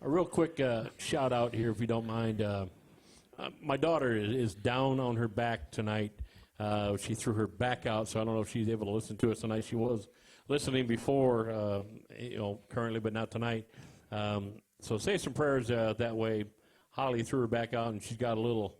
A real quick shout out here, if you don't mind. My daughter is down on her back tonight. She threw her back out, so I don't know if she's able to listen to us tonight. She was listening before, currently, but not tonight. So say some prayers that way. Holly threw her back out, and she's got a little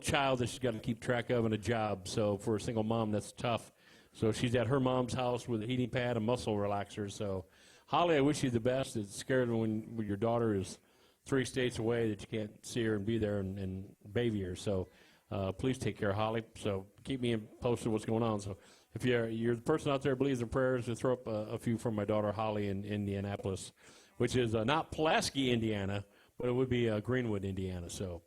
child that she's got to keep track of and a job. So for a single mom, that's tough. So she's at her mom's house with a heating pad and muscle relaxers. So Holly, I wish you the best. It's scary when your daughter is 3 states away that you can't see her and be there and baby her. So please take care of Holly. So keep me posted what's going on. So if you're the person out there who believes in prayers, to throw up a few from my daughter Holly in Indianapolis, which is not Pulaski, Indiana, but it would be Greenwood, Indiana. So.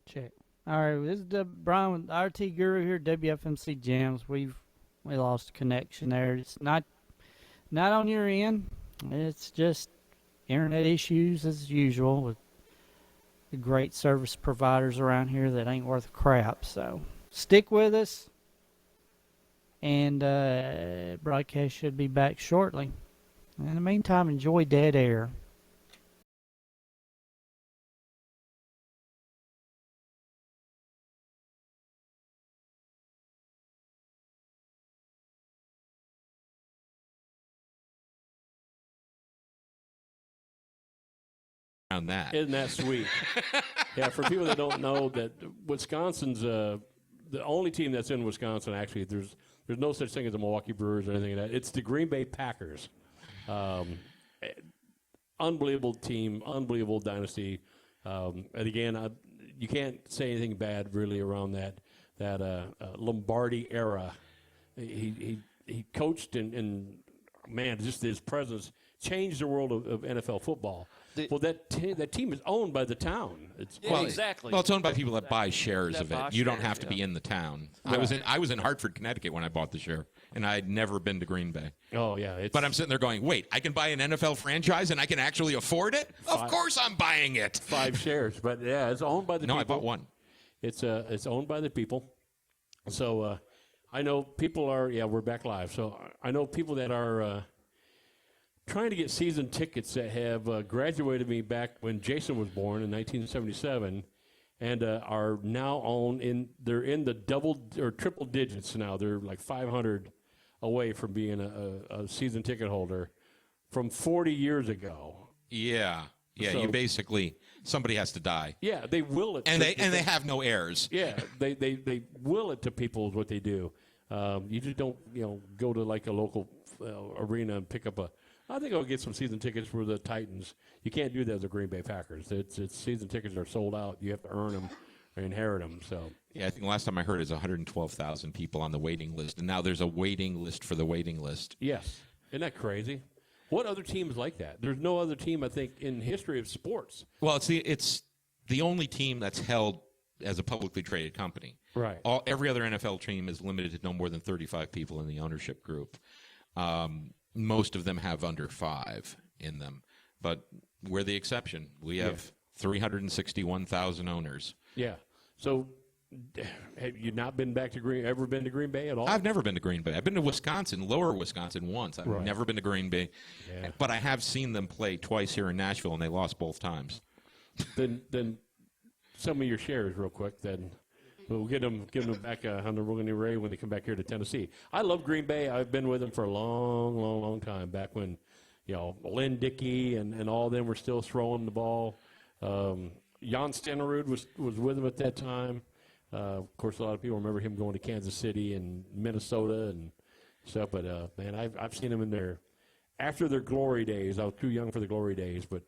Check. All right, this is Brian with RT Guru here, WFMC Jams. We lost a connection there. It's not on your end. It's just internet issues as usual with the great service providers around here that ain't worth a crap. So stick with us, and broadcast should be back shortly. In the meantime, enjoy Dead Air. On that. Isn't that sweet? Yeah, for people that don't know, that Wisconsin's the only team that's in Wisconsin. Actually, there's no such thing as the Milwaukee Brewers or anything like that. It's the Green Bay Packers. Unbelievable team, unbelievable dynasty. And again, you can't say anything bad really around that Lombardi era. He coached and man, just his presence changed the world of NFL football. Well, that team is owned by the town. Exactly. Well, it's owned by people that buy shares of it. You don't have to yeah. be in the town. Right. I was in Hartford, Connecticut when I bought the share, and I'd never been to Green Bay. Oh yeah, But I'm sitting there going, wait, I can buy an NFL franchise and I can actually afford it? Of course I'm buying it. 5 shares, but yeah, it's owned by the people. No, I bought one. It's owned by the people. So I know people are. Yeah, we're back live. So I know people that are. Trying to get season tickets that have graduated me back when Jason was born in 1977, and are now they're in the double or triple digits now. They're like 500 away from being a season ticket holder from 40 years ago. Yeah. Yeah, So- you basically, somebody has to die. Yeah, they will it. And they have no heirs. Yeah, they will it to people is what they do. You just don't go to like a local arena and pick up I think I'll get some season tickets for the Titans. You can't do that with the Green Bay Packers. It's season tickets are sold out. You have to earn them or inherit them. So Yeah, I think the last time I heard is 112,000 people on the waiting list, and now there's a waiting list for the waiting list. yes, isn't that crazy? What other team is like that? There's no other team I think in history of sports. Well, it's the only team that's held as a publicly traded company. Right. Every other NFL team is limited to no more than 35 people in the ownership group. Most of them have under 5 in them, but we're the exception. We have 361,000 owners. Yeah. So, have you not been back to ever been to Green Bay at all? I've never been to Green Bay. I've been to Wisconsin, lower Wisconsin once. I've Right. never been to Green Bay. Yeah. But I have seen them play twice here in Nashville, and they lost both times. Then some of your shares real quick. Then we'll get them back on the Rogan Ray when they come back here to Tennessee. I love Green Bay. I've been with them for a long time. Back when, Lynn Dickey and all of them were still throwing the ball. Jan Stenerud was with them at that time. Of course, a lot of people remember him going to Kansas City and Minnesota and stuff. But man, I've seen them in after their glory days. I was too young for the glory days, but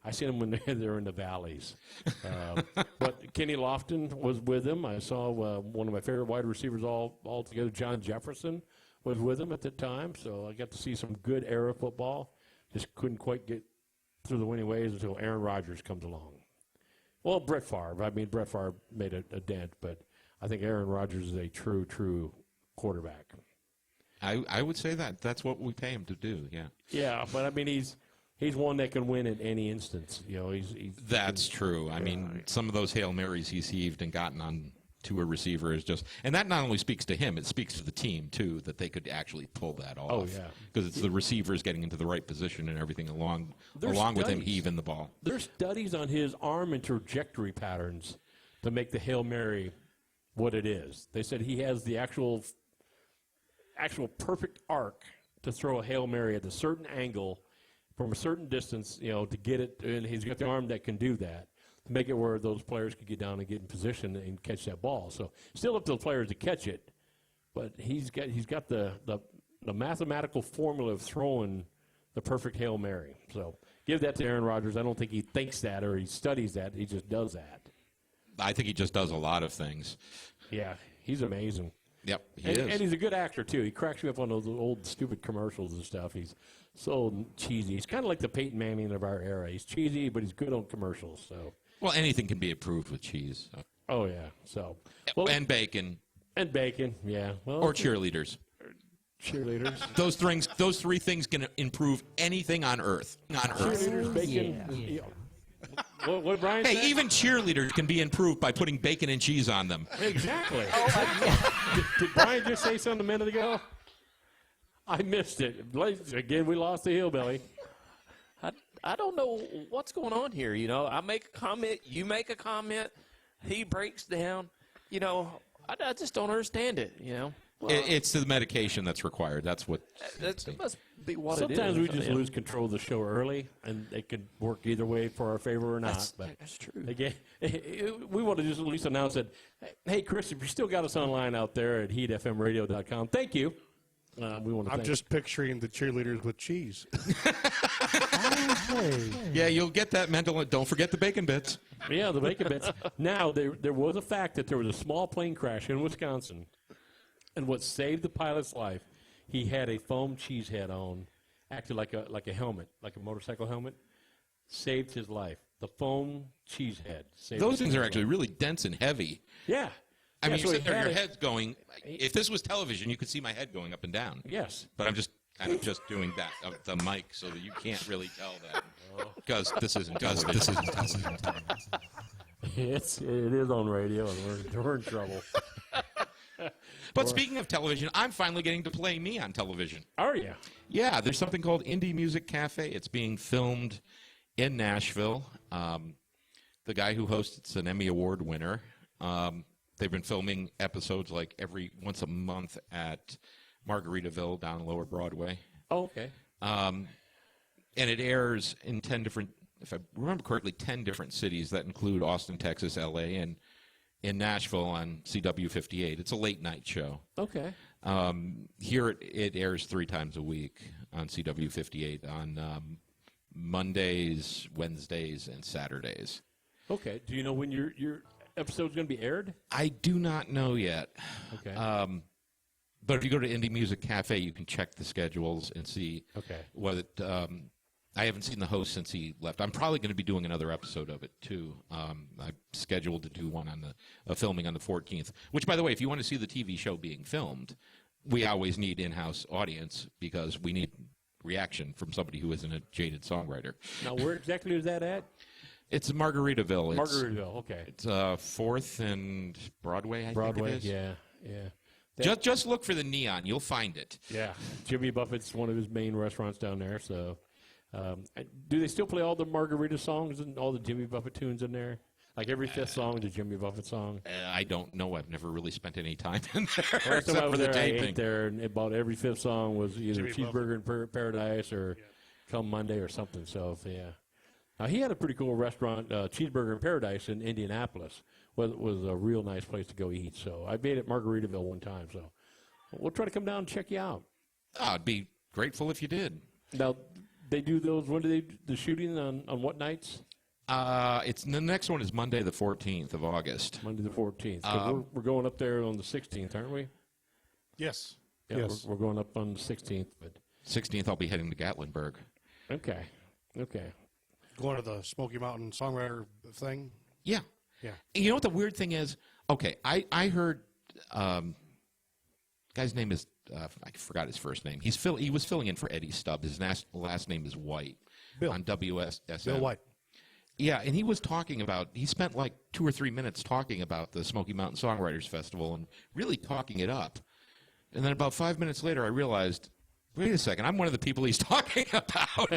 I seen them when they're in the valleys. But Kenny Lofton was with them. I saw one of my favorite wide receivers all together, John Jefferson, was with them at the time. So I got to see some good era football. Just couldn't quite get through the winning ways until Aaron Rodgers comes along. Well, Brett Favre. I mean, Brett Favre made a dent, but I think Aaron Rodgers is a true quarterback. I would say that's what we pay him to do. Yeah. Yeah, but I mean, he's one that can win in any instance. That's true. I mean, some of those Hail Marys he's heaved and gotten on to a receiver is just, and that not only speaks to him, it speaks to the team too, that they could actually pull that off. Oh, yeah. Because it's the receivers getting into the right position and everything along There's with him studies. heaving the ball. There's studies on his arm and trajectory patterns to make the Hail Mary what it is. They said he has the actual perfect arc to throw a Hail Mary at a certain angle from a certain distance, to get it, and he's got the arm that can do that, to make it where those players could get down and get in position and catch that ball. So still up to the players to catch it, but he's got the mathematical formula of throwing the perfect Hail Mary. So give that to Aaron Rodgers. I don't think he thinks that or he studies that. He just does that. I think he just does a lot of things. Yeah, he's amazing. Yep, he And is. he's a good actor, too. He cracks me up on those old stupid commercials and stuff. He's so cheesy. He's kind of like the Peyton Manning of our era. He's cheesy, but he's good on commercials. So. Well, anything can be improved with cheese. So. Oh, yeah. So. And bacon. And bacon, yeah. Well, Or cheerleaders. cheerleaders. Those three things can improve anything on Earth. Cheerleaders, bacon. Yeah. What Brian Hey, said? even cheerleaders can be improved by putting bacon and cheese on them. Exactly. Did Brian just say something a minute ago? I missed it. Again, we lost the hillbilly. I don't know what's going on here. I make a comment, you make a comment, he breaks down. I just don't understand it. Well, It's the medication that's required. That's what. that must be what it is. Sometimes we just lose control of the show early, and it could work either way for our favor or not. That's true. Again, we want to just at least announce that, hey, Chris, if you still got us online out there at heatfmradio.com, thank you. We want to I'm thank just picturing the cheerleaders with cheese. Yeah, you'll get that mental. Don't forget the bacon bits. Yeah, the bacon bits. Now, there was a fact that there was a small plane crash in Wisconsin, and what saved the pilot's life, he had a foam cheese head on, acted like a helmet, like a motorcycle helmet, saved his life. The foam cheese head saved Those his things are life. actually really dense and heavy. Yeah. I mean, Yeah, you so sit he there, had your it- head's going. If this was television, you could see my head going up and down. Yes. But I'm just doing that of the mic so that you can't really tell that because this isn't television. It is on radio, and we're in trouble. But speaking of television, I'm finally getting to play me on television. Are you? Yeah, there's something called Indie Music Cafe. It's being filmed in Nashville. The guy who hosts it's an Emmy Award winner. They've been filming episodes like once a month at Margaritaville down Lower Broadway. Oh, okay. And it airs in 10 different, if I remember correctly, 10 different cities that include Austin, Texas, L.A., and in Nashville on CW58. It's a late-night show. Okay. Here it airs 3 times a week on CW58 on Mondays, Wednesdays, and Saturdays. Okay. Do you know when your episode's going to be aired? I do not know yet. Okay. But if you go to Indie Music Cafe, you can check the schedules and see Okay. what I haven't seen the host since he left. I'm probably going to be doing another episode of it too. I'm scheduled to do one on the filming on the 14th. Which, by the way, if you want to see the TV show being filmed, we always need in-house audience because we need reaction from somebody who isn't a jaded songwriter. Now, where exactly is that at? It's Margaritaville. Margaritaville. Okay. It's 4th and Broadway. I think it is. Yeah. Just look for the neon. You'll find it. Yeah. Jimmy Buffett's one of his main restaurants down there. So, do they still play all the Margarita songs and all the Jimmy Buffett tunes in there? Like every fifth song is a Jimmy Buffett song. I don't know. I've never really spent any time in there Last time I except for was the there, I ate taping. there, and about every fifth song was either Jimmy Cheeseburger in Paradise or Come Monday or something. So, yeah. Now, he had a pretty cool restaurant, Cheeseburger in Paradise in Indianapolis. Was a real nice place to go eat. So I made it Margaritaville one time. So we'll try to come down and check you out. I'd be grateful if you did. Now, they do those, when do they do the shooting on what nights? It's the next one is Monday the 14th of August. Monday the 14th. 'Cause we're going up there on the 16th, aren't we? Yes. Yeah, yes. we're going up on the 16th. But 16th, I'll be heading to Gatlinburg. okay. Going to the Smoky Mountain songwriter thing. Yeah. Yeah. And you know what the weird thing is? Okay, I heard guy's name is I forgot his first name. He was filling in for Eddie Stubbs. His last name is White. Bill. On WSSM. Bill White. Yeah, and he was talking about, he spent like 2 or 3 minutes talking about the Smoky Mountain Songwriters Festival and really talking it up. And then about 5 minutes later, I realized, wait a second, I'm one of the people he's talking about.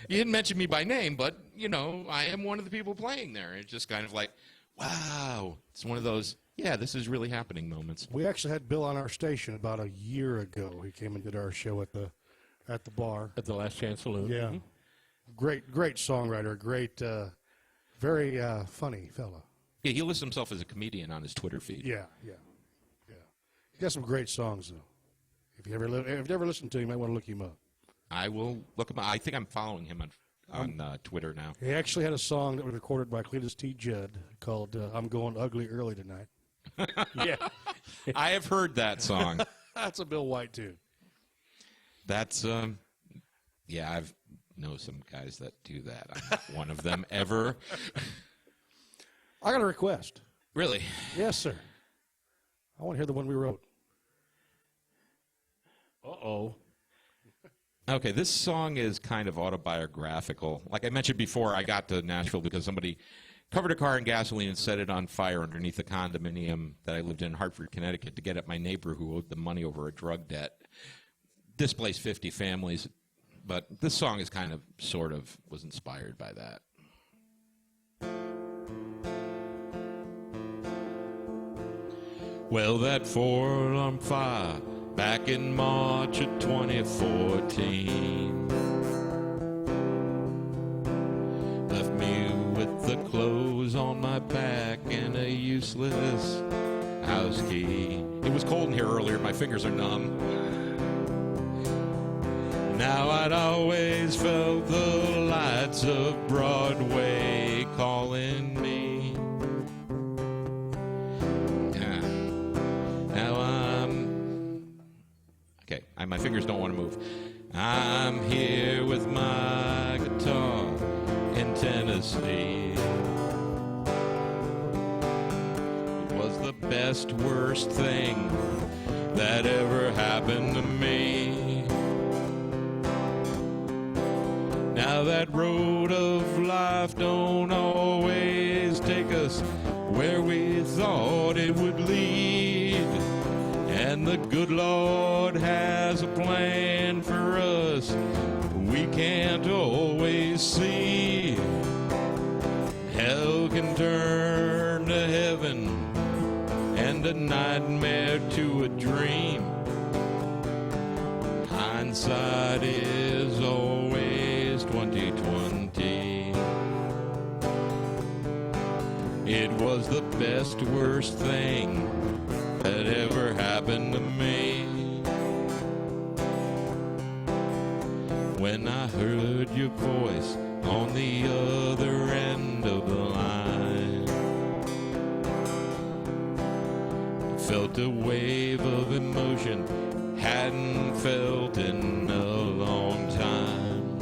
He didn't mention me by name, but, I am one of the people playing there. It's just kind of like, wow. It's one of those, yeah, this is really happening moments. We actually had Bill on our station about a year ago. He came and did our show at the bar. At the Last Chance Saloon. Yeah. Mhm. Great songwriter. Great, very funny fella. Yeah, he lists himself as a comedian on his Twitter feed. Yeah. He got some great songs, though. If you ever listened to him, you might want to look him up. I will look him up. I think I'm following him on Twitter now. He actually had a song that was recorded by Cletus T. Judd called I'm Going Ugly Early Tonight. Yeah. I have heard that song. That's a Bill White tune. That's, yeah, I've know some guys that do that. I'm not one of them ever. I got a request. Really? Yes, sir. I want to hear the one we wrote. Uh-oh. Okay, this song is kind of autobiographical. Like I mentioned before, I got to Nashville because somebody covered a car in gasoline and set it on fire underneath the condominium that I lived in Hartford, Connecticut, to get at my neighbor who owed them money over a drug debt. Displaced 50 families. But this song is kind of, sort of, was inspired by that. Well, that four-alarm fire back in March of 2014 left me with the clothes on my back and a useless house key. It was cold in here earlier. My fingers are numb. Now I'd always felt the lights of Broadway calling me. Now okay, my fingers don't want to move. I'm here with my guitar in Tennessee. It was the best, worst thing that ever happened to me. Now that road of life don't always take us where we thought it would lead. And the good Lord has a plan for us we can't always see. Hell can turn to heaven and a nightmare to a dream. Hindsight is always 20/20. It was the best, worst thing that ever happened to me. When I heard your voice on the other end of the line, I felt a wave of emotion hadn't felt in a long time.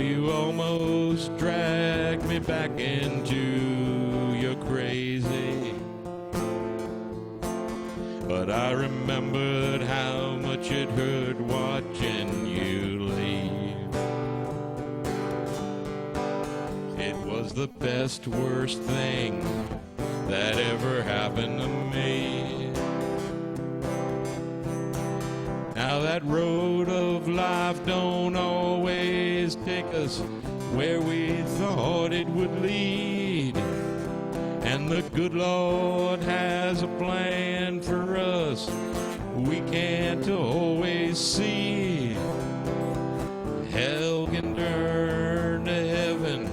you almost dragged me back into your crazy. But I remembered how much it hurt watching you leave. It was the best, worst thing that ever happened to me. Now that road of life don't always take us where we thought it would lead. And the good Lord has a plan for us we can't always see. Hell can turn to heaven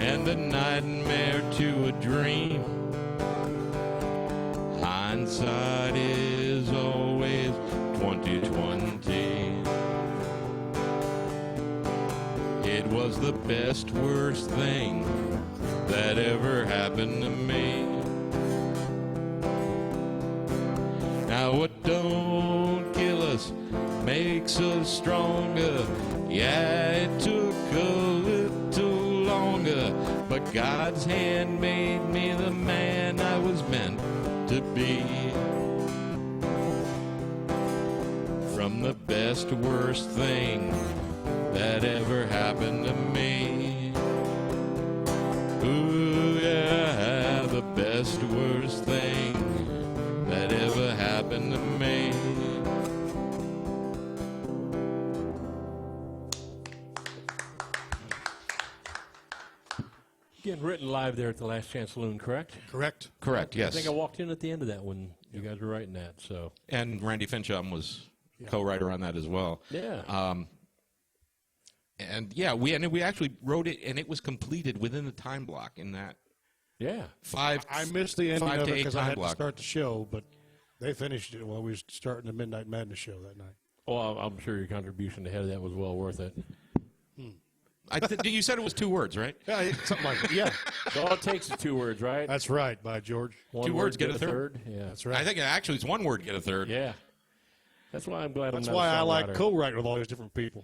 and a nightmare to a dream. Hindsight is always 20/20. It was the best, worst thing that ever happened to me. Now what don't kill us makes us stronger. Yeah, it took a little longer, but God's hand made me the man I was meant to be. From the best, worst thing that ever happened to me. Ooh, yeah, the best, worst thing that ever happened to me. Getting written live there at the Last Chance Saloon, correct? Correct. Correct, yes. I think I walked in at the end of that when you guys were writing that. So And Randy Finchum was co-writer on that as well. yeah, And yeah, we actually wrote it, and it was completed within the time block in that yeah. I missed the ending 5 of to it 8 because I time had block. to start the show, but they finished it while we was starting the Midnight Madness show that night. Well, I'm sure your contribution ahead of that was well worth it. You said it was 2 words, right? Yeah, something like that. Yeah, So all it takes is 2 words, right? that's right, by George. One 2 word, words, get a third. Yeah, That's right. I think actually it's 1 word, get a third. yeah. That's why I'm glad That's I'm not why a I like songwriter. co-writing with all these different people.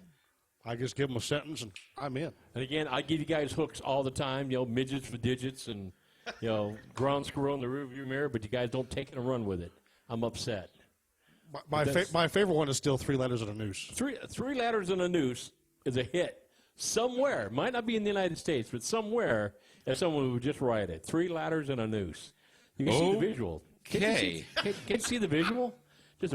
I just give them a sentence and I'm in. And again, I give you guys hooks all the time, midgets for digits and, ground squirrel in the rearview mirror, but you guys don't take it and run with it. I'm upset. My That's- my favorite one is still 3 letters and a noose. Three letters and a noose is a hit. Somewhere, might not be in the United States, but somewhere, there's someone who would just write it. 3 letters and a noose. You can see the visual. Okay. Can you see the visual? Just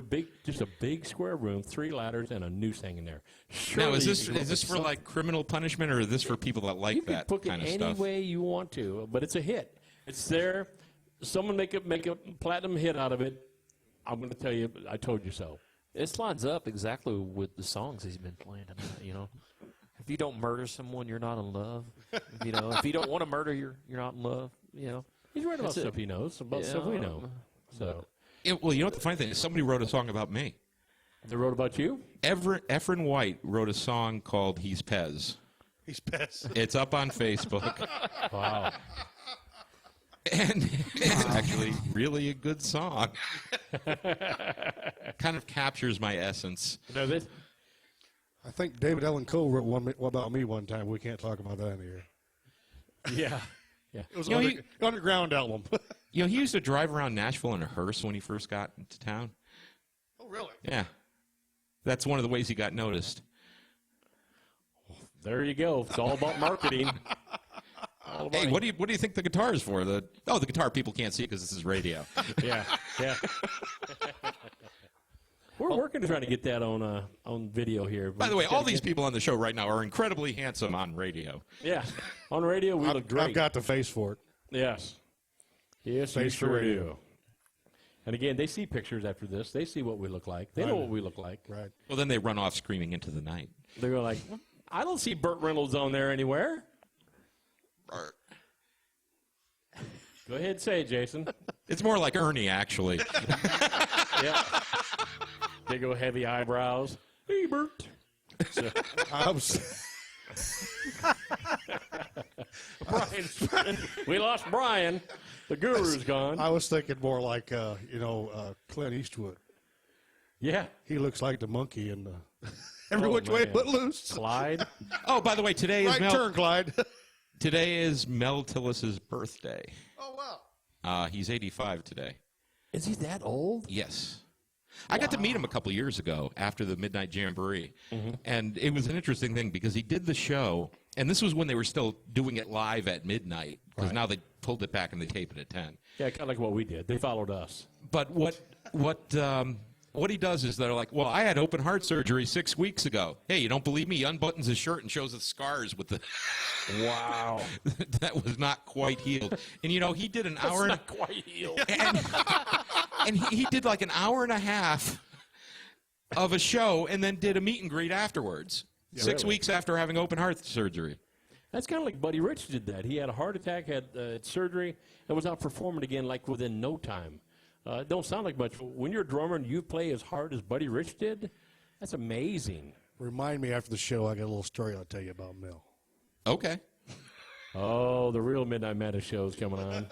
a big square room, 3 ladders and a noose hanging there. Now, Surely is you this can come up is this with for something. like criminal punishment, or is this for people that like You can that book it kind of any stuff? way you want to, but it's a hit. It's there. Someone make a platinum hit out of it. I'm going to tell you, I told you so. This lines up exactly with the songs he's been playing tonight, If you don't murder someone, you're not in love. If you don't want to murder, you're not in love. He's right about That's it. stuff he knows, about stuff we know. So Well, you know what the funny thing is? Somebody wrote a song about me. they wrote about you? Efren White wrote a song called "He's Pez." He's pissed. It's up on Facebook, Wow. and it's actually really a good song. Kind of captures my essence. No, this, I think David Allen Coe wrote one about me one time. We can't talk about that in here. yeah. Yeah. It was You know, an underground album. He used to drive around Nashville in a hearse when he first got into town. Oh, really? Yeah, that's one of the ways he got noticed. There you go. It's all about marketing. All about Hey, what do you think the guitar is for? The guitar people can't see because this is radio. Yeah, yeah. We're working to try to get that on video here. By the way, all these people on the show right now are incredibly handsome on radio. Yeah, on radio we look great. I've got the face for it. Yes, yes, you Face for sure radio. do. And again, they see pictures after this. They see what we look like. They know what we look like. Right. Well, then they run off screaming into the night. They go like, I don't see Burt Reynolds on there anywhere. Go ahead and say it, Jason. It's more like Ernie, actually. Yeah. Big old heavy eyebrows. Hey, Burt. So, Brian, we lost Brian. The guru's gone. I was thinking more like, Clint Eastwood. Yeah. He looks like the monkey in Every Oh, which way man. but loose. Clyde. Oh, by the way, today is Right turn, Clyde. today is Mel Tillis's birthday. Oh, wow. He's 85 today. Is he that old? Yes. I got to meet him a couple years ago after the Midnight Jamboree. Mm-hmm. And it was an interesting thing because he did the show, and this was when they were still doing it live at midnight, because now they pulled it back and they tape it at 10. Yeah, kind of like what we did. They followed us. But what he does is they're like, well, I had open heart surgery 6 weeks ago. Hey, you don't believe me? He unbuttons his shirt and shows the scars with the... Wow. that was not quite healed. And, you know, he did an hour... Not quite healed. And he did like an hour and a half of a show and then did a meet and greet afterwards. 6 Really? weeks after having open heart surgery. That's kind of like Buddy Rich did that. He had a heart attack, had surgery, and was out performing again like within no time. It don't sound like much. But when you're a drummer and you play as hard as Buddy Rich did, that's amazing. Remind me after the show, I got a little story I'll tell you about Mel. Okay. Oh, the real Midnight Madness show's coming on.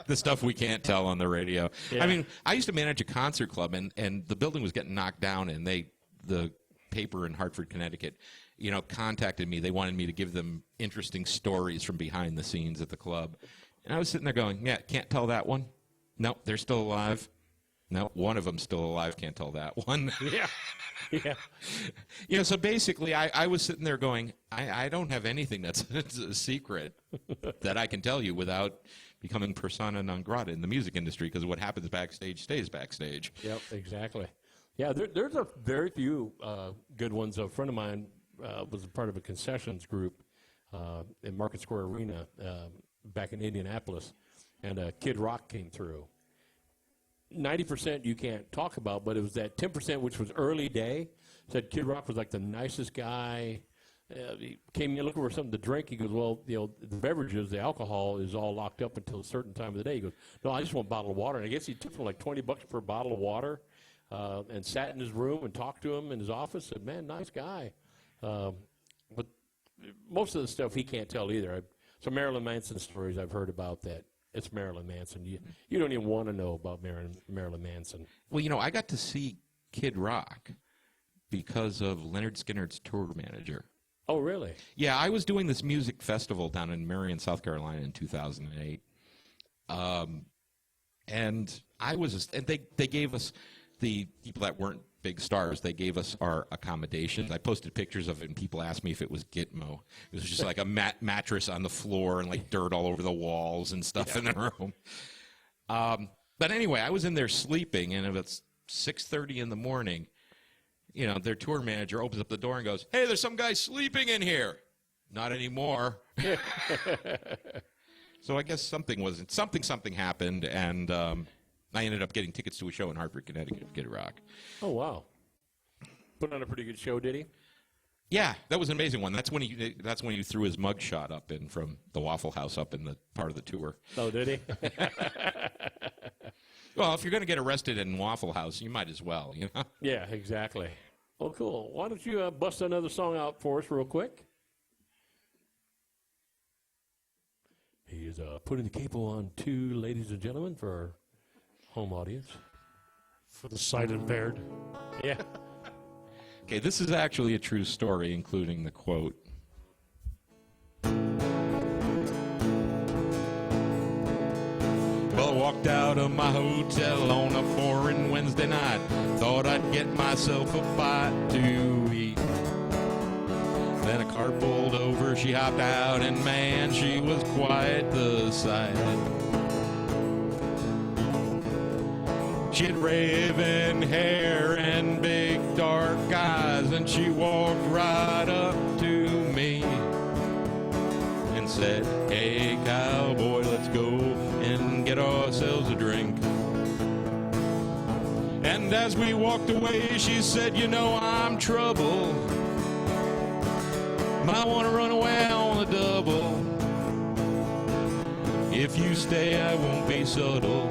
The stuff we can't tell on the radio. Yeah. I mean, I used to manage a concert club, and the building was getting knocked down, and the paper in Hartford, Connecticut, you know, contacted me. They wanted me to give them interesting stories from behind the scenes at the club. And I was sitting there going, yeah, can't tell that one. No, they're still alive. No, one of them's still alive. Can't tell that one. Yeah. Yeah. You know, so basically, I was sitting there going, I don't have anything that's a secret that I can tell you without becoming persona non grata in the music industry, because what happens backstage stays backstage. Yep, exactly. Yeah, there's a very few good ones. A friend of mine was a part of a concessions group in Market Square Arena back in Indianapolis, and Kid Rock came through. 90% you can't talk about, but it was that 10% which was early day. Said Kid Rock was like the nicest guy. He came in looking for something to drink. He goes, well, you know, the beverages, the alcohol is all locked up until a certain time of the day. He goes, no, I just want a bottle of water. And I guess he took him like $20 per bottle of water and sat in his room and talked to him in his office. Said, man, nice guy. But most of the stuff he can't tell either. Some Marilyn Manson stories I've heard about that. It's Marilyn Manson. You don't even want to know about Marilyn Manson. Well, you know, I got to see Kid Rock because of Leonard Skinner's tour manager. Oh, really? Yeah, I was doing this music festival down in Marion, South Carolina in 2008. And they gave us, the people that weren't big stars, they gave us our accommodations. I posted pictures of it, and people asked me if it was Gitmo. It was just like a mattress on the floor and like dirt all over the walls and stuff in the room. But anyway, I was in there sleeping, and it's 6:30 in the morning. You know, their tour manager opens up the door and goes, hey, there's some guy sleeping in here. Not anymore. So I guess something happened, and I ended up getting tickets to a show in Hartford, Connecticut, Kid Rock. Oh, wow. Put on a pretty good show, did he? Yeah, that was an amazing one. That's when he threw his mugshot up in from the Waffle House up in the part of the tour. Oh, did he? Well, if you're going to get arrested in Waffle House, you might as well, you know? Yeah, exactly. Well, cool. Why don't you bust another song out for us real quick? He is putting the capo on too, ladies and gentlemen, for our home audience. For the sight impaired. Yeah. Okay, this is actually a true story, including the quote. Well, I walked out of my hotel on a foreign Wednesday night. Thought I'd get myself a bite to eat. Then a car pulled over, she hopped out, and man, she was quite the sight. She had raven hair and big dark eyes, and she walked right up to me and said, hey, cowboy, let's go and get ourselves a drink. And as we walked away, she said, you know, I'm trouble. Might want to run away on the double. If you stay, I won't be subtle,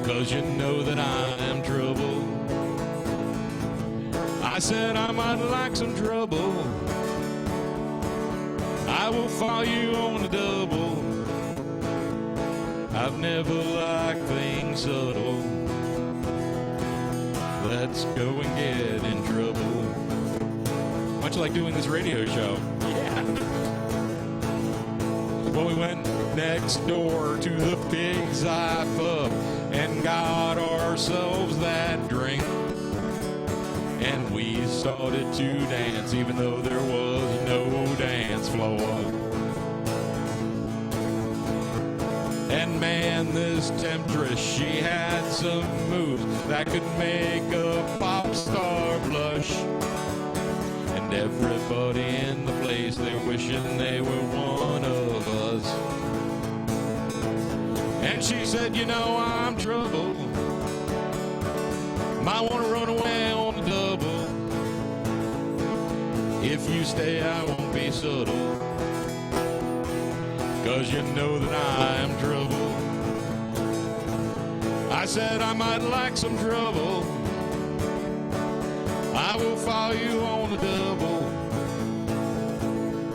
'cause you know that I am trouble. I said I might like some trouble. I will follow you on the double. I've never liked things subtle. Let let's go and get in trouble. Much like doing this radio show. Yeah. Well, we went next door to the Pig's Eye Pub and got ourselves that drink. And we started to dance even though there was no dance floor. And man, this temptress, she had some moves that could make a pop star blush. And everybody in the place, they're wishing they were one of us. And she said, you know, I'm trouble. Might want to run away on the double. If you stay, I won't be subtle. 'Cause you know that I'm trouble. I said I might like some trouble. I will follow you on the double.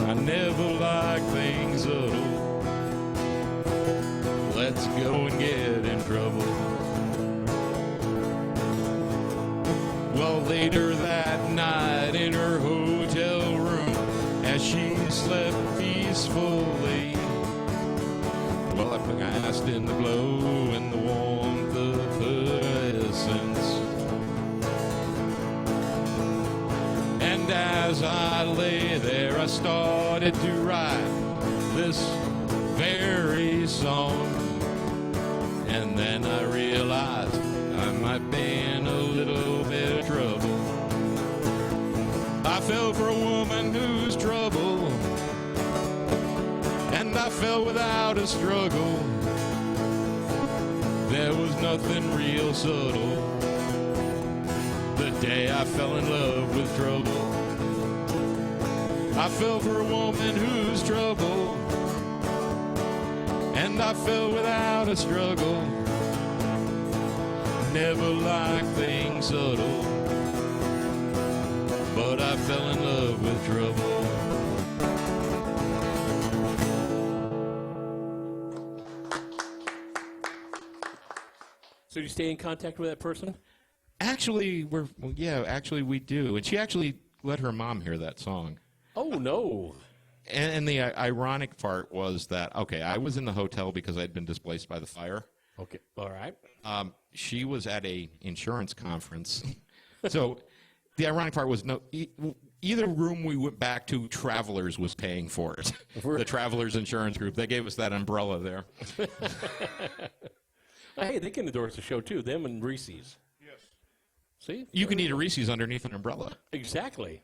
I never like things subtle. Let's go and get in trouble. Well, later that night in her hotel room, as she slept peacefully, well, I passed in the glow and the warmth of her essence. And as I lay there, I started to write this very song. And then I realized I might be in a little bit of trouble. I fell for a woman who's trouble, and I fell without a struggle. There was nothing real subtle the day I fell in love with trouble. I fell for a woman who's trouble, and I fell without a struggle. Never liked things subtle, but I fell in love with trouble. So do you stay in contact with that person? Actually, we do. And she actually let her mom hear that song. Oh, no. And the ironic part was that, okay, I was in the hotel because I'd been displaced by the fire. Okay. All right. She was at a insurance conference. So the ironic part was either room we went back to, Travelers was paying for it. The Travelers Insurance Group. They gave us that umbrella there. Hey, they can endorse the show, too. Them and Reese's. Yes. See? You can eat a Reese's underneath an umbrella. Exactly.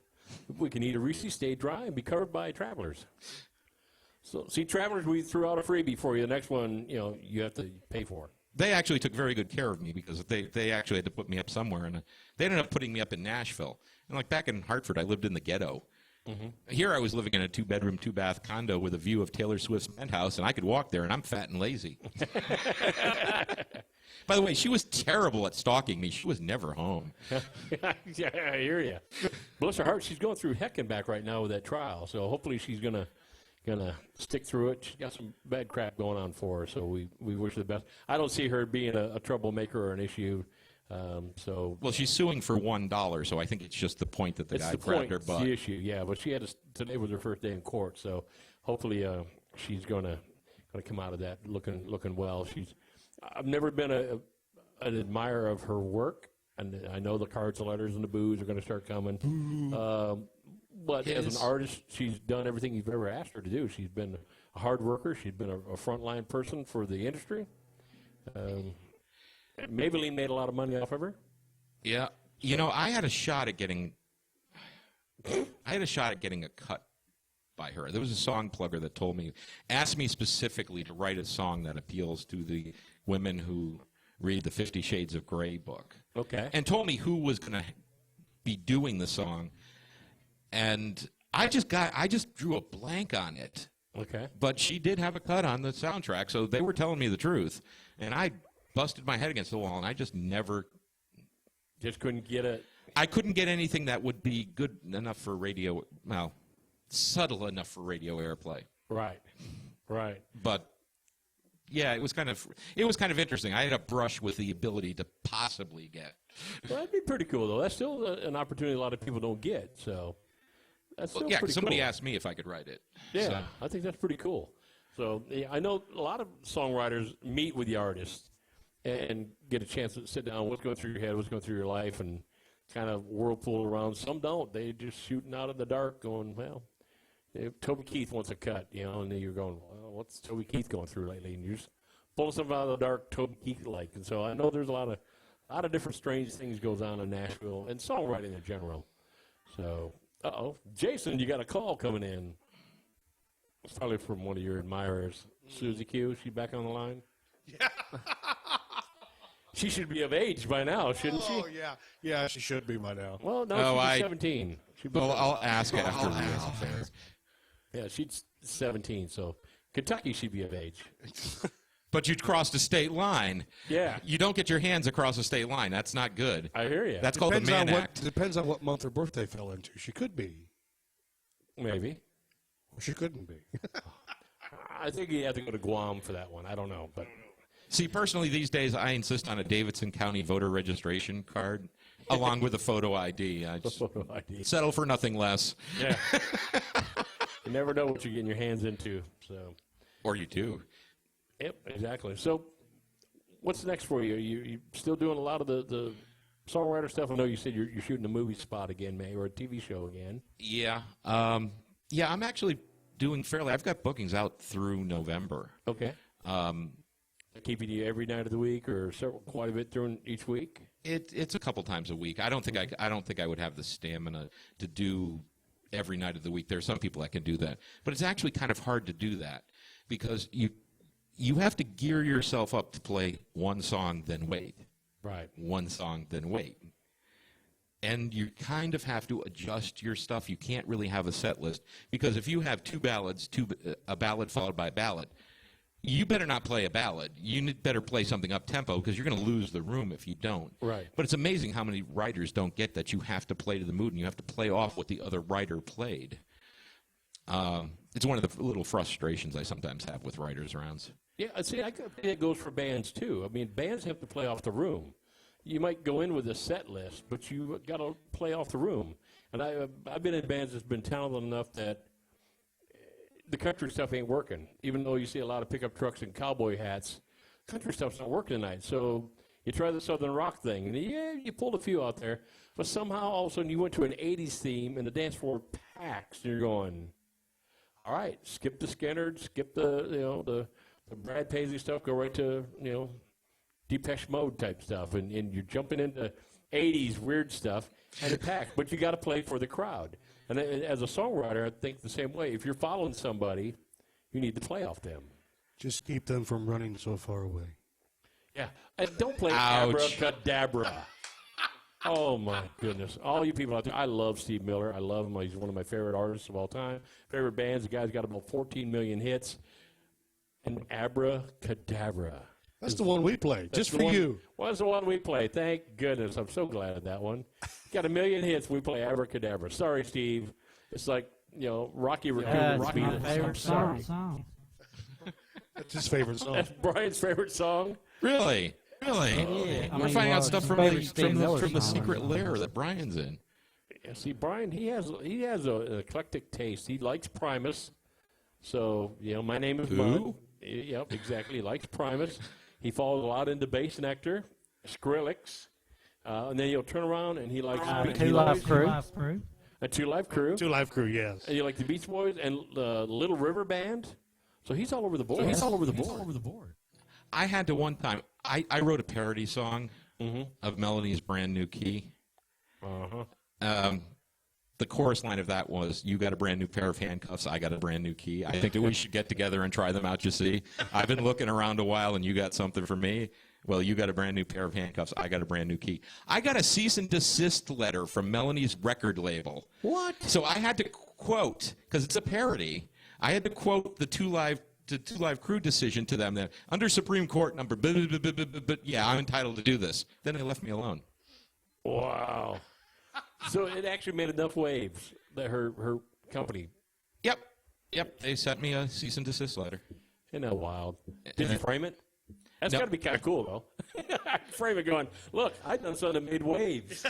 We can eat a Reese's, stay dry, and be covered by Travelers. So, see, Travelers, we threw out a freebie for you. The next one, you have to pay for. They actually took very good care of me because they actually had to put me up somewhere, and they ended up putting me up in Nashville. And like back in Hartford, I lived in the ghetto. Mm-hmm. Here I was living in a 2-bedroom, 2-bath condo with a view of Taylor Swift's penthouse, and I could walk there, and I'm fat and lazy. By the way, she was terrible at stalking me. She was never home. Yeah, I hear you. Bless her heart, she's going through heck and back right now with that trial, so hopefully she's gonna stick through it. She's got some bad crap going on for her, so we wish her the best. I don't see her being a troublemaker or an issue. Well, she's suing for $1, so I think it's just the point that the guy grabbed her butt. It's the issue, yeah. But she had today was her first day in court, so hopefully she's gonna come out of that looking well. I've never been an admirer of her work, and I know the cards, the letters, and the boos are going to start coming. But as an artist, she's done everything you've ever asked her to do. She's been a hard worker. She's been a frontline person for the industry. Maybelline made a lot of money off of her. Yeah. I had a shot at getting a cut by her. There was a song plugger that asked me specifically to write a song that appeals to the women who read the 50 Shades of Grey book. Okay. And told me who was going to be doing the song. And I just drew a blank on it. Okay. But she did have a cut on the soundtrack, so they were telling me the truth. And I busted my head against the wall, and I just never... Just couldn't get it. I couldn't get anything that would be good enough for radio, subtle enough for radio airplay. Right. But, Yeah, it was kind of interesting. I had a brush with the ability to possibly get. Well, that'd be pretty cool, though. That's still an opportunity a lot of people don't get. So that's still Yeah, pretty 'cause somebody cool. asked me if I could write it. Yeah, So- I think that's pretty cool. So yeah, I know a lot of songwriters meet with the artists and get a chance to sit down, what's going through your head, what's going through your life, and kind of whirlpool around. Some don't. They just shooting out in the dark going, well, if Toby Keith wants a cut, and then you're going, well, what's Toby Keith going through lately? And you're just pulling something out of the dark, Toby Keith-like. And so I know there's a lot of different strange things goes on in Nashville and songwriting in general. So, Jason, you got a call coming in. It's probably from one of your admirers, Susie Q. She back on the line? Yeah. She should be of age by now, shouldn't she? Oh, yeah. Yeah, she should be by now. Well, no, Oh, she's 17. Well, I'll ask after this. Yeah, she's 17, so Kentucky she'd be of age. But you crossed a state line. Yeah. You don't get your hands across a state line. That's not good. I hear you. That's called the Mann Act. Depends on what month her birthday fell into. She could be. Maybe. Or she couldn't be. I think you have to go to Guam for that one. I don't know, but See, personally, these days, I insist on a Davidson County voter registration card along with a photo ID. I just photo ID. settle for nothing less. Yeah. You never know what you're getting your hands into. So, Or you do. yep, exactly. So, what's next for you? You still doing a lot of the songwriter stuff? I know you said you're shooting a movie spot again, May, or a TV show again. Yeah. Yeah, I'm actually doing fairly. I've got bookings out through November. Okay. Keeping you every night of the week, or quite a bit during each week. It's a couple times a week. I don't think I would have the stamina to do every night of the week. There are some people that can do that, but it's actually kind of hard to do that because you have to gear yourself up to play one song, then wait. Right. One song, then wait. And you kind of have to adjust your stuff. You can't really have a set list because if you have two ballads, a ballad followed by a ballad, you better not play a ballad. You better play something up-tempo because you're going to lose the room if you don't. Right. But it's amazing how many writers don't get that you have to play to the mood and you have to play off what the other writer played. It's one of the little frustrations I sometimes have with writers' rounds. Yeah, see, I think it goes for bands, too. I mean, bands have to play off the room. You might go in with a set list, but you got to play off the room. And I've been in bands that's been talented enough that the country stuff ain't working. Even though you see a lot of pickup trucks and cowboy hats, country stuff's not working tonight. So you try the Southern rock thing, and yeah, you pulled a few out there, but somehow all of a sudden you went to an 80s theme and the dance floor packs, and you're going, all right, skip the Skynyrd, skip the Brad Paisley stuff, go right to, Depeche Mode type stuff, and you're jumping into 80s weird stuff, and it packs. But you got to play for the crowd. And as a songwriter, I think the same way. If you're following somebody, you need to play off them. Just keep them from running so far away. Yeah. And don't play Ouch. Abracadabra. Oh, my goodness. All you people out there, I love Steve Miller. I love him. He's one of my favorite artists of all time. Favorite bands. The guy's got about 14 million hits. And Abracadabra. That's the one we played, just the for one, you. Well, that's the one we play. Thank goodness. I'm so glad of that one. Got a million hits. We play Abracadabra. Sorry, Steve. It's like, Rocky Raccoon. That's Rocky my I'm favorite sorry. song. That's his favorite song. That's Brian's favorite song. Really? Really? is. I We're mean, finding out well, stuff it's from favorite the Steve Miller from the song. secret lair that Brian's in. Yeah, see, Brian, he has an eclectic taste. He likes Primus. So, my name is Who? Bud. Yep, exactly. He likes Primus. He falls a lot into Bass Nectar, Skrillex, and then he'll turn around and he likes Two Live Crew. a Two Live Crew. Two Live Crew, yes. And you like the Beach Boys and Little River Band. So he's all over the board. I had to one time. I wrote a parody song of Melanie's Brand New Key. Uh-huh. The chorus line of that was, "You got a brand new pair of handcuffs, I got a brand new key. I think that we should get together and try them out, you see. I've been looking around a while and you got something for me. Well, you got a brand new pair of handcuffs, I got a brand new key." I got a cease and desist letter from Melanie's record label. What? So I had to quote, because it's a parody, I had to quote the Two Live Crew decision to them that under Supreme Court number, but yeah, I'm entitled to do this. Then they left me alone. Wow. So it actually made enough waves that her company. Yep. They sent me a cease and desist letter. Isn't that wild? Did you frame it? That's No. got to be kind of cool, though. Frame it going, look, I done something that made waves.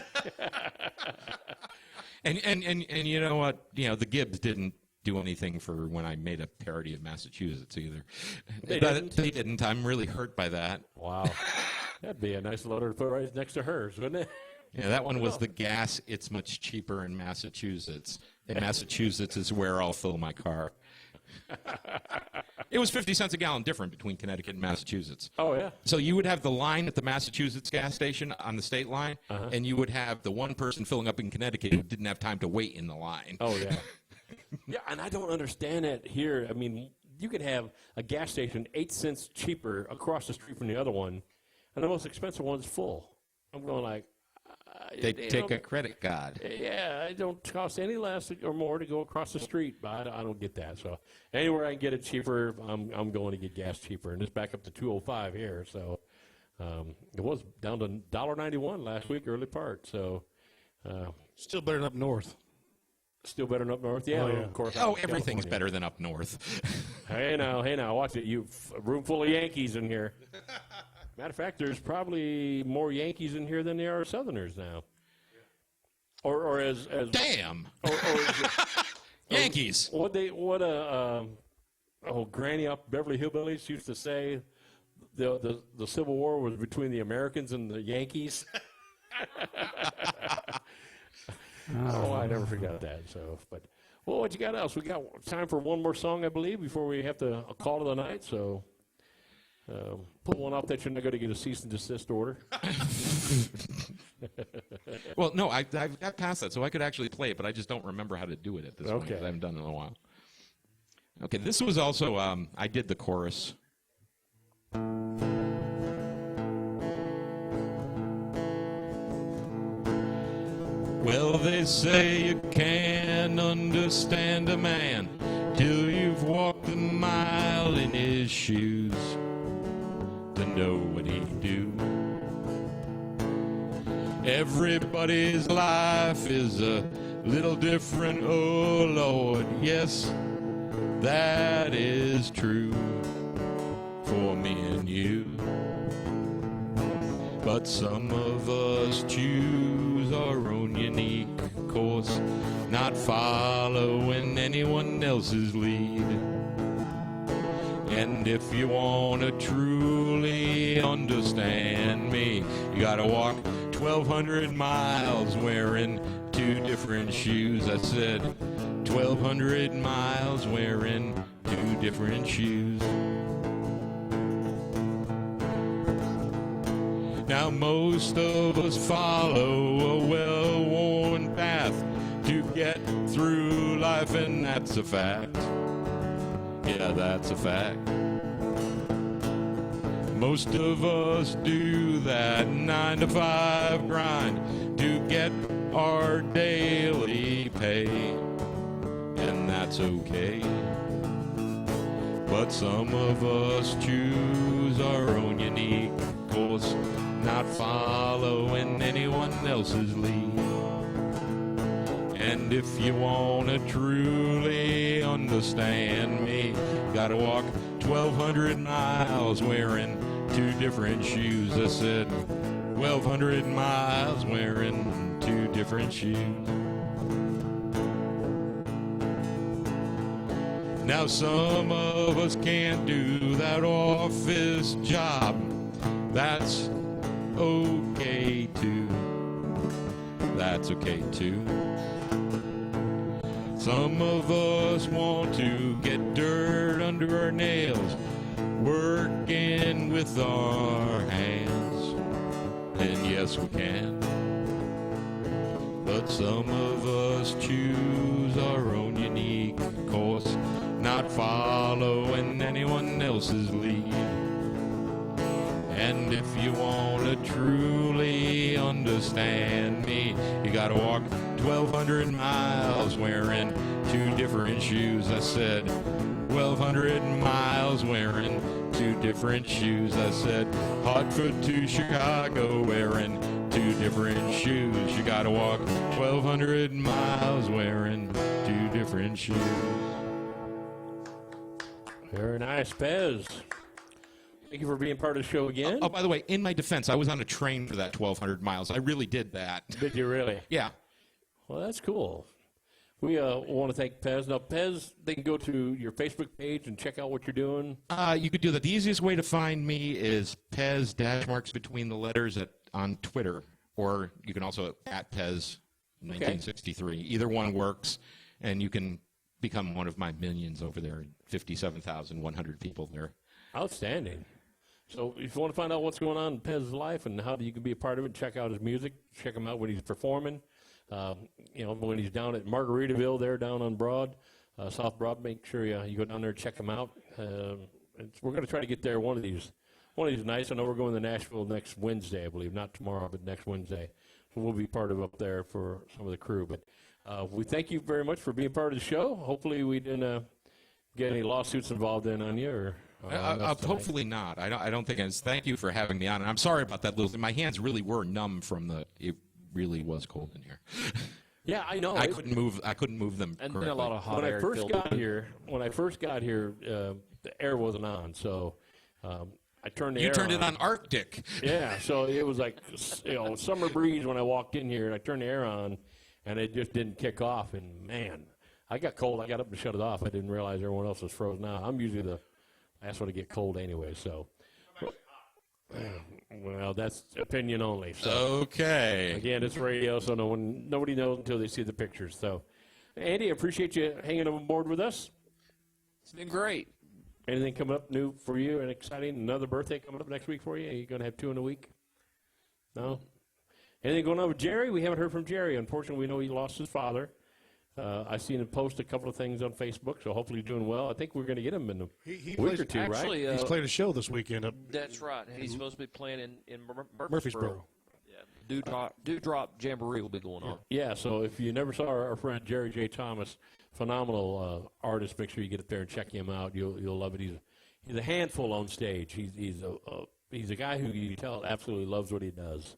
And you know what? You know, the Gibbs didn't do anything for when I made a parody of Massachusetts either. They But didn't? They didn't. I'm really hurt by that. Wow. That'd be a nice letter to put right next to hers, wouldn't it? Yeah, that one was the gas. It's much cheaper in Massachusetts. And Massachusetts is where I'll fill my car. It was 50 cents a gallon different between Connecticut and Massachusetts. Oh, yeah. So you would have the line at the Massachusetts gas station on the state line, and you would have the one person filling up in Connecticut who didn't have time to wait in the line. Oh, yeah. Yeah, and I don't understand it here. I mean, you could have a gas station 8 cents cheaper across the street from the other one, and the most expensive one's full. I'm going like, They you take know, a credit card. yeah, it don't cost any less or more to go across the street, but I don't get that. So anywhere I can get it cheaper, I'm going to get gas cheaper, and it's back up to $2.05 here. So it was down to $1.91 last week, early part. So Still better than up north. still better than up north. Yeah, Oh, yeah. of course. Oh, everything's California. better than up north. Hey now, watch it. You a room full of Yankees in here. Matter of fact, there's probably more Yankees in here than there are Southerners now. Or as Damn! or is it, Yankees! Granny up Beverly Hillbillies used to say the Civil War was between the Americans and the Yankees. Oh, I never forgot that. So, but well, what you got else? We got time for one more song, I believe, before we have to call it a night. So, pull one up that you're not going to get a cease and desist order. Well, no, I've got past that, so I could actually play it, but I just don't remember how to do it at this point, Okay. 'cause I haven't done it in a while. Okay, this was also, I did the chorus. Well, they say you can't understand a man till you've walked a mile in his shoes to know what he'd do. Everybody's life is a little different, oh Lord, yes, that is true for me and you. But some of us choose our own unique course, not following anyone else's lead. And if you want to truly understand me, you gotta walk 1,200 miles wearing two different shoes. I said 1,200 miles wearing two different shoes. Now most of us follow a well-worn path to get through life, and that's a fact. Yeah, that's a fact. Most of us do that 9-to-5 grind to get our daily pay, and that's okay. But some of us choose our own unique course, not following anyone else's lead. And if you want to truly understand me, gotta walk 1,200 miles wearing two different shoes. I said 1,200 miles wearing two different shoes. Now some of us can't do that office job. That's okay too. That's okay too. Some of us want to get dirt under our nails, working with our hands. And yes, we can. But some of us choose our own unique course, not following anyone else's lead. And if you want to truly understand me, you gotta walk 1,200 miles wearing two different shoes. I said 1,200 miles wearing two different shoes. I said Hartford to Chicago wearing two different shoes. You gotta walk 1,200 miles wearing two different shoes. Very nice, Pez. Thank you for being part of the show again. Oh, by the way, in my defense, I was on a train for that 1,200 miles. I really did that. Did you really? Yeah. Well, that's cool. We want to thank Pez. Now, Pez, they can go to your Facebook page and check out what you're doing. You could do that. The easiest way to find me is Pez dash marks between the letters on Twitter, or you can also at Pez 1963. Either one works, and you can become one of my millions over there. 57,100 people there. Outstanding. So if you want to find out what's going on in Pez's life and how you can be a part of it, check out his music. Check him out when he's performing. When he's down at Margaritaville there down on Broad, South Broad, make sure you go down there and check him out. We're going to try to get there one of these nights. I know we're going to Nashville next Wednesday, I believe. Not tomorrow, but next Wednesday. So we'll be part of up there for some of the crew. But we thank you very much for being part of the show. Hopefully we didn't get any lawsuits involved on you or hopefully not. I don't think it is. Thank you for having me on. And I'm sorry about that little. My hands really were numb from it really was cold in here. Yeah, I know. I couldn't move them. And correctly. a lot of hot When air. I first filled got in. here, the air wasn't on, so I turned the air You turned on. it on Arctic. Yeah, so it was like summer breeze when I walked in here, and I turned the air on, and it just didn't kick off. And man, I got cold. I got up and shut it off. I didn't realize everyone else was frozen out. I'm usually the last one to get cold anyway. So, well, that's opinion only. So Okay. again, it's radio, so nobody knows until they see the pictures. So, Andy, I appreciate you hanging on board with us. It's been great. Anything coming up new for you and exciting? Another birthday coming up next week for you? Are you going to have 2 in a week? No? Anything going on with Jerry? We haven't heard from Jerry. Unfortunately, we know he lost his father. I seen him post a couple of things on Facebook, so hopefully he's doing well. I think we're going to get him in a He week plays- or two, right? Actually, He's playing a show this weekend at that's right. He's supposed to be playing in Murfreesboro. Yeah, Dewdrop Jamboree will be going on. Yeah, so if you never saw our friend Jerry J. Thomas, phenomenal artist, make sure you get up there and check him out. You'll love it. He's a handful on stage. He's a guy who you tell absolutely loves what he does.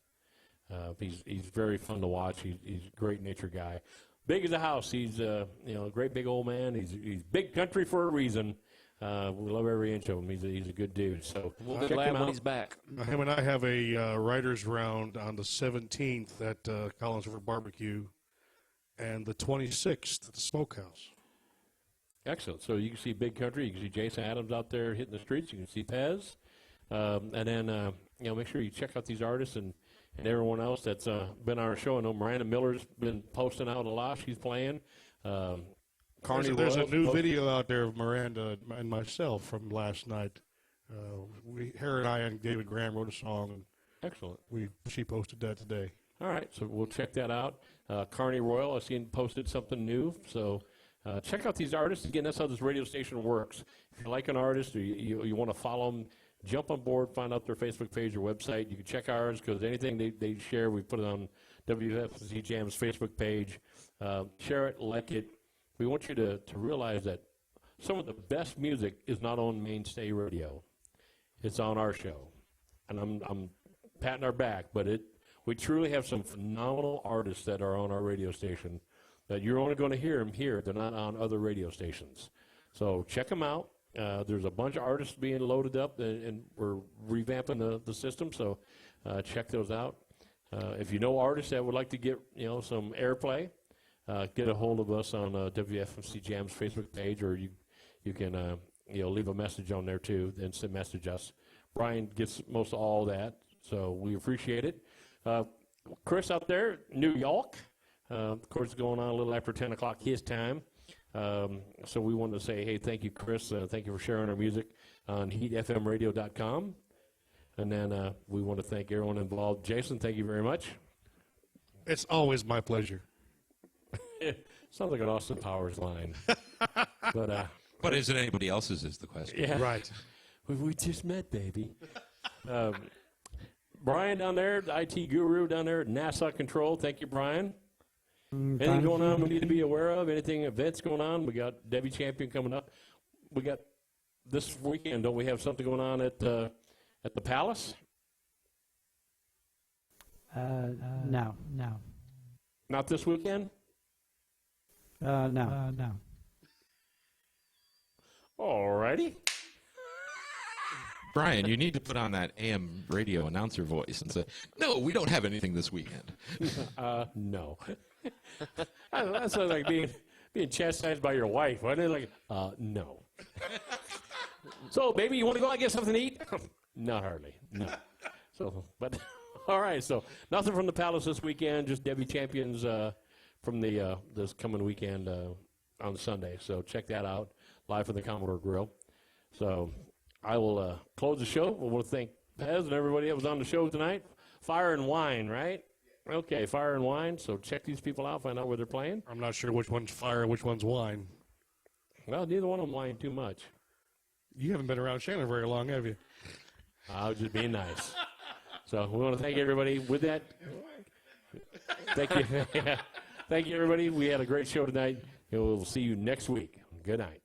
He's very fun to watch. He's a great nature guy. Big as a house. He's a great big old man. He's big country for a reason. We love every inch of him. He's a good dude. So We'll be check glad him when out. he's back. Him and I have a writers round on the 17th at Collins River Barbecue, and the 26th at the Smokehouse. Excellent. So you can see Big Country. You can see Jason Adams out there hitting the streets. You can see Pez. And then, make sure you check out these artists and everyone else that's been on our show. I know Miranda Miller's been posting out a lot. She's playing. Carney There's a Royals new posted- video out there of Miranda and myself from last night. Her and I and David Graham wrote a song, and Excellent. she posted that today. All right, so we'll check that out. Carney Royal, I've seen posted something new. So check out these artists. Again, that's how this radio station works. If you like an artist or you want to follow them, jump on board, find out their Facebook page or website. You can check ours because anything they share, we put it on WFC Jam's Facebook page. Share it, like it. We want you to realize that some of the best music is not on mainstay radio. It's on our show. And I'm patting our back, but we truly have some phenomenal artists that are on our radio station that you're only going to hear them here. They're not on other radio stations. So check them out. There's a bunch of artists being loaded up, and we're revamping the system, so check those out. If you know artists that would like to get some airplay, get a hold of us on WFMC Jam's Facebook page, or you can leave a message on there too, then send message us. Brian gets most of all that, so we appreciate it. Chris out there, New York, of course, going on a little after 10 o'clock his time. So we wanted to say, hey, thank you, Chris. Thank you for sharing our music on heatfmradio.com. And then we want to thank everyone involved. Jason, thank you very much. It's always my pleasure. Sounds like an Austin Powers line. But is it anybody else's is the question. Yeah. Right. We just met, baby. Brian down there, the IT guru down there at NASA Control. Thank you, Brian. Anything going on we need to be aware of? Anything, events going on? We got Debbie Champion coming up. We got this weekend, don't we have something going on at the Palace? No. Not this weekend? No. Alrighty. Brian, you need to put on that AM radio announcer voice and say, "No, we don't have anything this weekend." No. That sounds like being chastised by your wife. Wasn't it? Like, no. So, baby, you want to go out and get something to eat? Not hardly. No. So, but all right. So, nothing from the Palace this weekend. Just Debbie Champions from the this coming weekend on Sunday. So, check that out live from the Commodore Grill. So, I will close the show. I want to thank Pez and everybody that was on the show tonight. Fire and Wine, right? Okay, Fire and Wine. So check these people out, find out where they're playing. I'm not sure which one's fire and which one's wine. Well, neither one of them lying too much. You haven't been around Shannon very long, have you? I was just being nice. So we want to thank everybody. With that, thank you. Thank you, everybody. We had a great show tonight, and we'll see you next week. Good night.